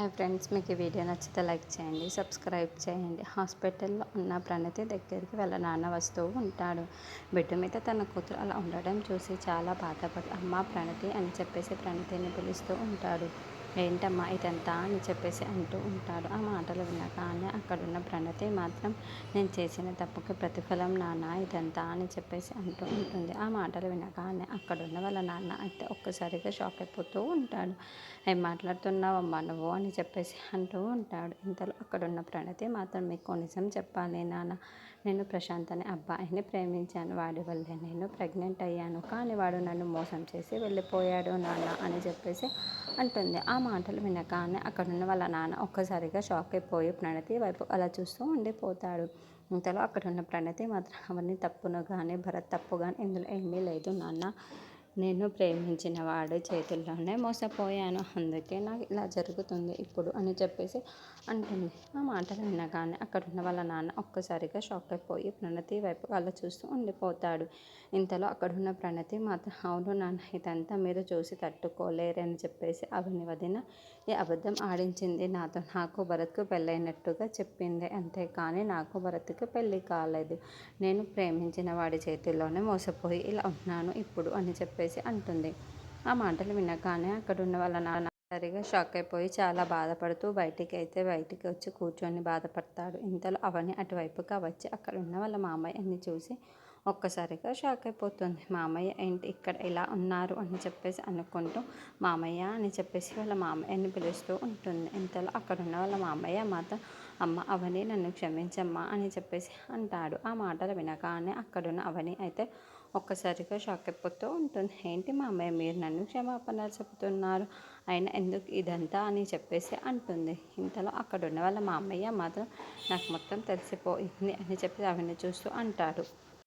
Hi friends, మీకు ఈ video నచ్చితే లైక్ చేయండి, సబ్స్క్రైబ్ చేయండి. హాస్పిటల్లో ఉన్న ప్రణతి దగ్గరికి వాళ్ళ నాన్న వస్తూ ఉంటాడు. బెడ్ మీద తన కూతురు అలా ఉండడం చూసి చాలా బాధపడి అమ్మ ప్రణతి అని చెప్పేసి ప్రణతిని పిలుస్తూ ఉంటాడు. ఏంటమ్మా ఇదంతా అని చెప్పేసి అంటూ ఉంటాడు. ఆ మాటలు వినగానే అక్కడున్న ప్రణతి మాత్రం నేను చేసిన తప్పుకి ప్రతిఫలం నాన్న ఇదంతా అని చెప్పేసి అంటూ ఉంటుంది. ఆ మాటలు వినగానే అక్కడున్న వాళ్ళ నాన్న అయితే ఒక్కసారిగా షాక్ అయిపోతూ ఉంటాడు. ఏం మాట్లాడుతున్నావమ్మా నువ్వు అని చెప్పేసి అంటూ ఉంటాడు. ఇంతలో అక్కడున్న ప్రణతి మాత్రం మీకు నిజం చెప్పాలి నాన్న, నేను ప్రశాంత్ అనే అబ్బాయిని ప్రేమించాను. వాడి వల్లే నేను ప్రెగ్నెంట్ అయ్యాను. కానీ వాడు నన్ను మోసం చేసి వెళ్ళిపోయాడు నాన్న అని చెప్పేసి అంటుంది. ఆ మాటలు వినగానే అక్కడున్న వాళ్ళ నాన్న ఒక్కసారిగా షాక్ అయిపోయి ప్రణతి వైపు అలా చూస్తూ ఉండిపోతాడు. ఇంతలో అక్కడున్న ప్రణతి మాత్రం అవన్నీ తప్పును కానీ భరత్ తప్పు కానీ ఇందులో ఏమీ లేదు నాన్న, నేను ప్రేమించిన వాడి చేతుల్లోనే మోసపోయాను. అందుకే నాకు ఇలా జరుగుతుంది ఇప్పుడు అని చెప్పేసి అంటుంది. ఆ మాటలు వినగానే అక్కడున్న వాళ్ళ నాన్న ఒక్కసారిగా షాక్ అయిపోయి ప్రణతి వైపు అలా చూస్తూ ఉండిపోతాడు. ఇంతలో అక్కడున్న ప్రణతి మాత్రం అవును నాన్న, ఇదంతా మీరు చూసి తట్టుకోలేరని చెప్పేసి అవని వదిన ఈ అబద్ధం ఆడించింది నాతో. నాకు భరత్కు పెళ్ళైనట్టుగా చెప్పింది, అంతేకాని నాకు భరత్కి పెళ్ళి కాలేదు. నేను ప్రేమించిన వాడి చేతుల్లోనే మోసపోయి ఇలా ఉన్నాను ఇప్పుడు అని చెప్పేసి అంటుంది. ఆ మాటలు వినగానే అక్కడున్న వాళ్ళ నాన్న సరిగా షాక్ అయిపోయి చాలా బాధపడుతూ బయటికి వచ్చి కూర్చొని బాధపడతాడు. ఇంతలో అవని అటువైపుగా వచ్చి అక్కడ ఉన్న వాళ్ళ మామయ్యని చూసి ఒక్కసారిగా షాక్ అయిపోతుంది. మామయ్య ఏంటి ఇక్కడ ఇలా ఉన్నారు అని చెప్పేసి అనుకుంటూ మామయ్య అని చెప్పేసి వాళ్ళ మామయ్యని పిలుస్తూ ఉంటుంది. ఇంతలో అక్కడున్న వాళ్ళ మామయ్య మాత్రం అమ్మ అవని నన్ను క్షమించమ్మా అని చెప్పేసి అంటాడు. ఆ మాటలు వినగానే అక్కడున్న అవని అయితే ఒక్కసారిగా షాక్ అయిపోతూ ఉంటుంది. ఏంటి మామయ్య మీరు నన్ను క్షమాపణలు చెబుతున్నారు, అయినా ఎందుకు ఇదంతా అని చెప్పేసి అంటుంది. ఇంతలో అక్కడున్న వాళ్ళ మామయ్య మాత్రం నాకు మొత్తం తెలిసిపోయింది అని చెప్పి అవన్నీ చూస్తూ అంటాడు.